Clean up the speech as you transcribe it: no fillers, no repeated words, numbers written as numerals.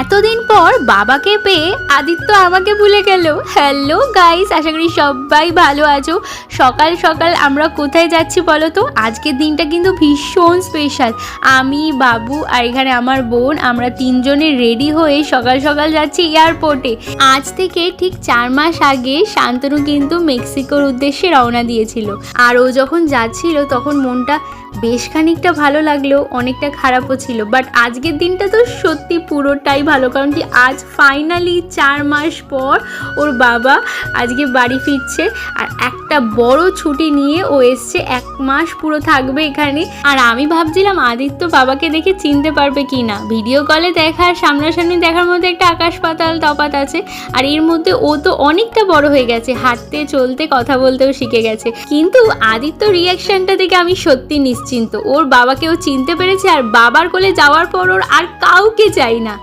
এতদিন পর বাবাকে পেয়ে আদিত্য আমাকে ভুলে গেল। হ্যালো গাইস, আশা করি সবাই ভালো আছো। সকাল সকাল আমরা কোথায় যাচ্ছি বলো তো? আজকের দিনটা কিন্তু ভীষণ স্পেশাল। আমি, বাবু আর এখানে আমার বোন, আমরা তিনজনে রেডি হয়ে সকাল সকাল যাচ্ছি এয়ারপোর্টে। আজ থেকে ঠিক 4 মাস আগে শান্তনু কিন্তু মেক্সিকোর উদ্দেশ্যে রওনা দিয়েছিল। আর ও যখন যাচ্ছিল তখন মনটা বেশ খানিকটা ভালো লাগলেও অনেকটা খারাপও ছিল। বাট আজকের দিনটা তো সত্যি পুরোটাই ভালো, কারণ কি আজ ফাইনালি 4 মাস পর ওর বাবা আজকে বাড়ি ফিরছে। আর একটা বড় ছুটি নিয়ে ও এসছে, 1 মাস পুরো থাকবে এখানে। আর আমি ভাবছিলাম আদিত্য বাবাকে দেখে চিনতে পারবে কি না। ভিডিও কলে দেখার সামনাসামনি দেখার মধ্যে একটা আকাশ পাতাল তফাৎ আছে। আর এর মধ্যে ও তো অনেকটা বড় হয়ে গেছে, হাঁটতে চলতে কথা বলতেও শিখে গেছে। কিন্তু আদিত্য রিয়াকশনটা দেখে আমি সত্যি নিশ্চিন্ত, ওর বাবাকেও চিনতে পেরেছে। আর বাবার কোলে যাওয়ার পর ওর আর কাউকে চাই না।